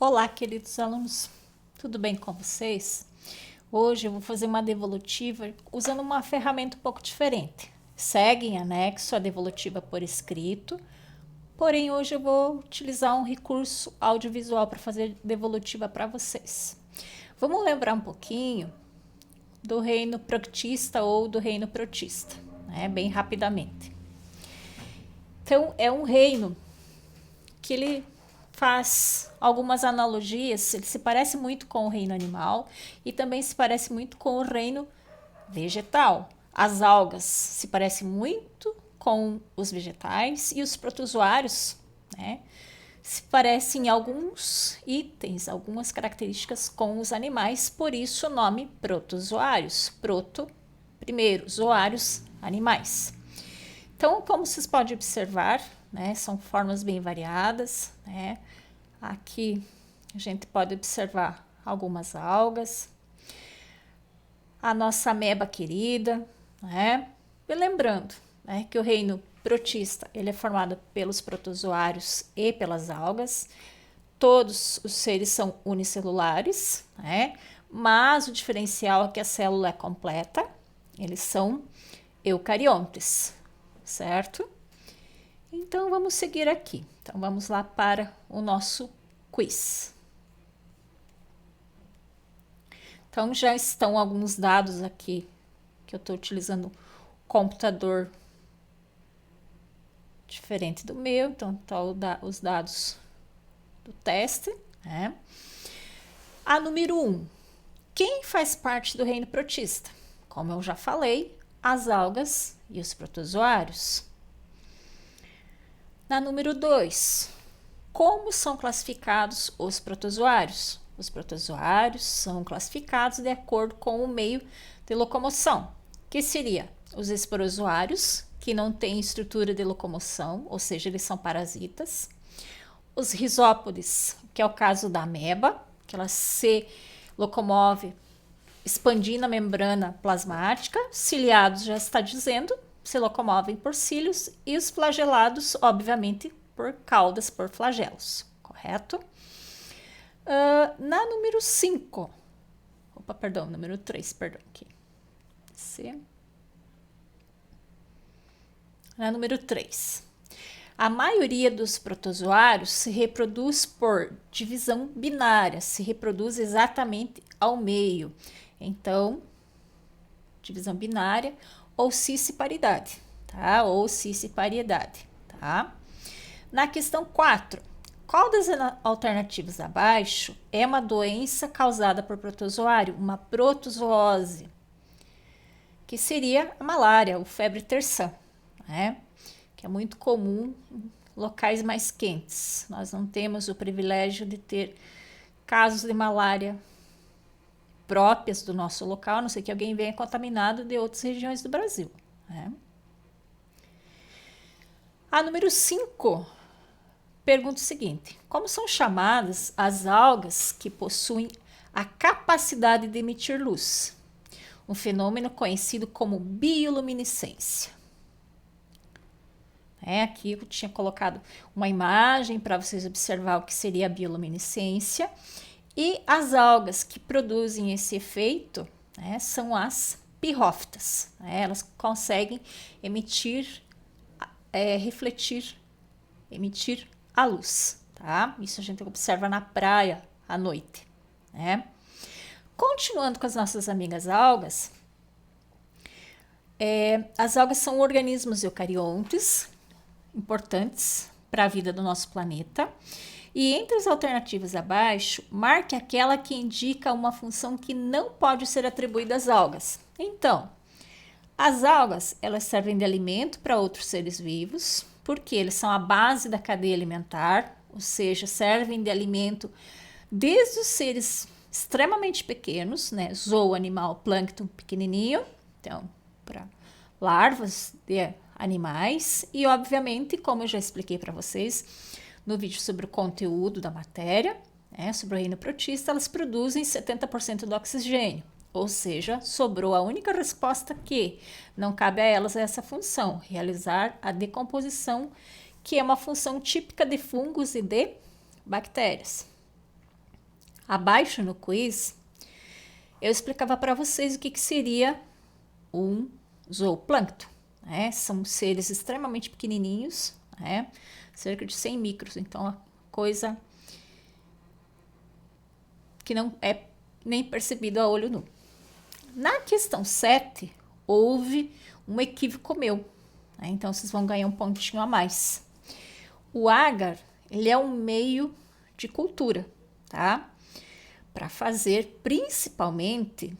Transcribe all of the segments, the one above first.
Olá, queridos alunos, tudo bem com vocês? Hoje eu vou fazer uma devolutiva usando uma ferramenta um pouco diferente. Segue em anexo a devolutiva por escrito, porém hoje eu vou utilizar um recurso audiovisual para fazer devolutiva para vocês. Vamos lembrar um pouquinho do reino proctista ou do reino protista, né? Bem rapidamente. Então, é um reino que ele faz algumas analogias, ele se parece muito com o reino animal e também se parece muito com o reino vegetal. As algas se parecem muito com os vegetais e os protozoários, né, se parecem em alguns itens, algumas características com os animais, por isso o nome protozoários. Proto, primeiro, zoários, animais. Então, como vocês podem observar, né, são formas bem variadas, né? Aqui a gente pode observar algumas algas, a nossa ameba querida, né? E lembrando, né, que o reino protista ele é formado pelos protozoários e pelas algas. Todos os seres são unicelulares, né? Mas o diferencial é que a célula é completa. Eles são eucariontes, certo? Então, vamos seguir aqui. Então, vamos lá para o nosso quiz. Então, já estão alguns dados aqui, que eu estou utilizando um computador diferente do meu. Então, os dados do teste, né? A número 1. Quem faz parte do reino protista? Como eu já falei, as algas e os protozoários. Na número 2, como são classificados os protozoários? Os protozoários são classificados de acordo com o meio de locomoção, que seria os esporozoários, que não têm estrutura de locomoção, ou seja, eles são parasitas. Os rizópodes, que é o caso da ameba, que ela se locomove expandindo a membrana plasmática. Ciliados já está dizendo, se locomovem por cílios, e os flagelados, obviamente, por caudas, por flagelos, correto? Na número 5, número 3, aqui. Na número 3, a maioria dos protozoários se reproduz por divisão binária, se reproduz exatamente ao meio. Então, divisão binária ou cisparidade, tá? Ou cisipariedade, tá? Na questão 4, qual das alternativas abaixo é uma doença causada por protozoário, uma protozoose, que seria a malária, ou febre terçã, né? Que é muito comum em locais mais quentes. Nós não temos o privilégio de ter casos de malária próprias do nosso local, a não ser que alguém venha contaminado de outras regiões do Brasil, né? A número 5 pergunta o seguinte: como são chamadas as algas que possuem a capacidade de emitir luz? Um fenômeno conhecido como bioluminescência. Aqui eu tinha colocado uma imagem para vocês observar o que seria a bioluminescência. E as algas que produzem esse efeito, né, são as pirrófitas. Né? Elas conseguem emitir, emitir a luz. Tá? Isso a gente observa na praia à noite. Né? Continuando com as nossas amigas algas, as algas são organismos eucariontes, importantes para a vida do nosso planeta. E entre as alternativas abaixo, marque aquela que indica uma função que não pode ser atribuída às algas. Então, as algas, elas servem de alimento para outros seres vivos, porque eles são a base da cadeia alimentar, ou seja, servem de alimento desde os seres extremamente pequenos, né, zoo animal, plâncton pequenininho, então, para larvas de animais, e obviamente, como eu já expliquei para vocês no vídeo sobre o conteúdo da matéria, né, sobre o reino protista, elas produzem 70% do oxigênio, ou seja, sobrou a única resposta que não cabe a elas essa função, realizar a decomposição, que é uma função típica de fungos e de bactérias. Abaixo no quiz, eu explicava para vocês o que seria um zooplâncton, né? São seres extremamente pequenininhos, né? Cerca de 100 micros, então a coisa que não é nem percebido a olho nu. Na questão 7, houve um equívoco meu, né? Então vocês vão ganhar um pontinho a mais. O agar, ele é um meio de cultura, tá? Para fazer principalmente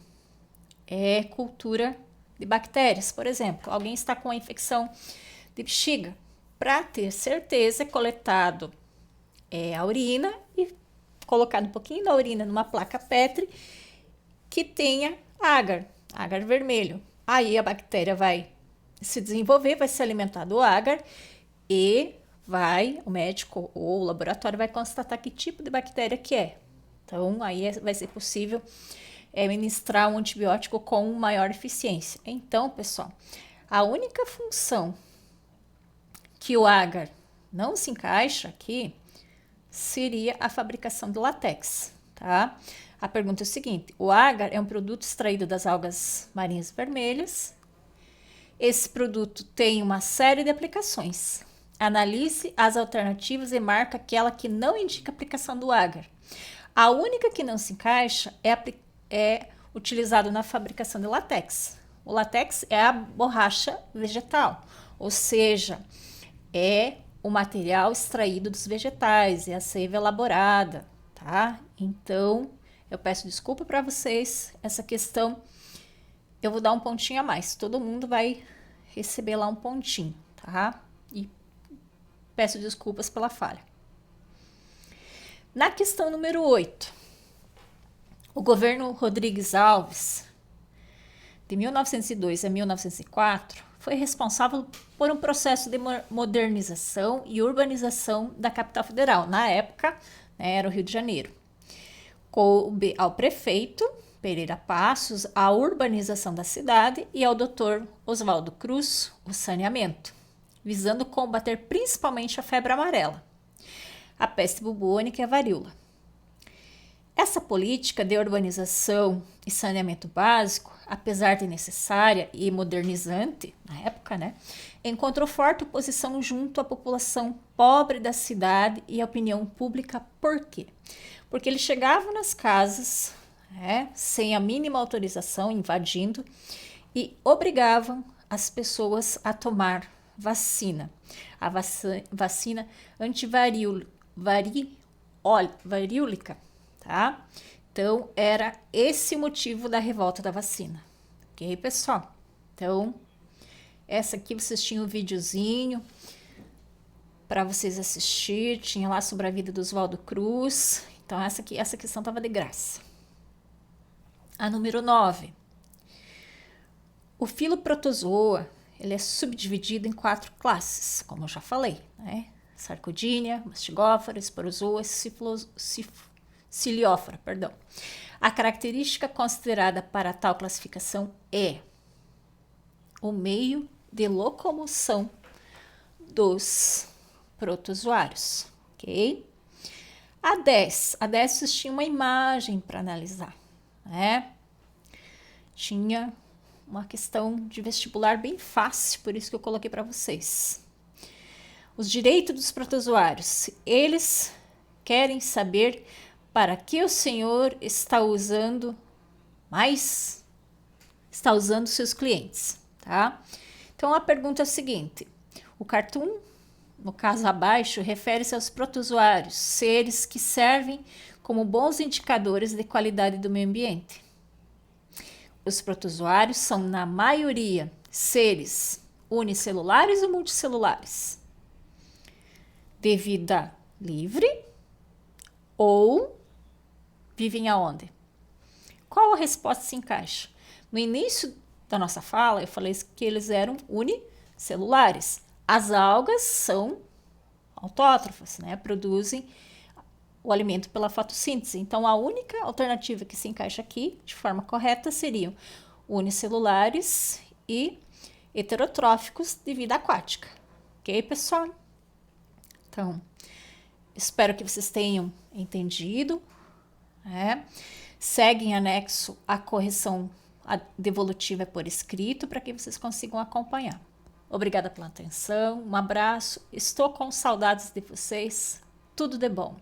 cultura de bactérias. Por exemplo, alguém está com uma infecção de bexiga. Para ter certeza, é coletado a urina e colocado um pouquinho da urina numa placa Petri que tenha agar vermelho. Aí a bactéria vai se desenvolver, vai se alimentar do agar e o médico ou o laboratório vai constatar que tipo de bactéria que é. Então, aí vai ser possível ministrar um antibiótico com maior eficiência. Então, pessoal, a única função que o agar não se encaixa aqui seria a fabricação do látex, tá? A pergunta é o seguinte: o agar é um produto extraído das algas marinhas vermelhas. Esse produto tem uma série de aplicações. Analise as alternativas e marque aquela que não indica aplicação do agar. A única que não se encaixa é utilizado na fabricação de látex. O látex é a borracha vegetal, ou seja, é o material extraído dos vegetais, é a seiva elaborada, tá? Então, eu peço desculpa para vocês, essa questão eu vou dar um pontinho a mais. Todo mundo vai receber lá um pontinho, tá? E peço desculpas pela falha. Na questão número 8, o governo Rodrigues Alves, de 1902 a 1904, foi responsável por um processo de modernização e urbanização da capital federal. Na época, era o Rio de Janeiro. Coube ao prefeito Pereira Passos a urbanização da cidade e ao Dr. Oswaldo Cruz o saneamento, visando combater principalmente a febre amarela, a peste bubônica e a varíola. Essa política de urbanização e saneamento básico, apesar de necessária e modernizante na época, encontrou forte oposição junto à população pobre da cidade e à opinião pública. Por quê? Porque eles chegavam nas casas, sem a mínima autorização, invadindo, e obrigavam as pessoas a tomar vacina. A vacina antivaríolica, tá? Então, era esse o motivo da revolta da vacina. Ok, pessoal? Então, essa aqui vocês tinham um videozinho para vocês assistir. Tinha lá sobre a vida do Oswaldo Cruz. Então, essa questão estava de graça. A número 9. O filo protozoa, ele é subdividido em 4 classes, como eu já falei, Sarcodínia, Mastigófora, Esporozoa, Ciliófora, perdão. A característica considerada para tal classificação é o meio de locomoção dos protozoários, ok? A 10 tinha uma imagem para analisar, Tinha uma questão de vestibular bem fácil, por isso que eu coloquei para vocês. Os direitos dos protozoários, eles querem saber para que o senhor está usando seus clientes, tá? Então a pergunta é a seguinte: o cartoon, no caso abaixo, refere-se aos protozoários, seres que servem como bons indicadores de qualidade do meio ambiente. Os protozoários são, na maioria, seres unicelulares ou multicelulares, de vida livre ou vivem aonde? Qual a resposta se encaixa? No início da nossa fala, eu falei que eles eram unicelulares. As algas são autótrofas, produzem o alimento pela fotossíntese. Então, a única alternativa que se encaixa aqui, de forma correta, seriam unicelulares e heterotróficos de vida aquática. Ok, pessoal? Então, espero que vocês tenham entendido né? Segue em anexo a correção devolutiva por escrito para que vocês consigam acompanhar. Obrigada pela atenção, um abraço, estou com saudades de vocês, tudo de bom.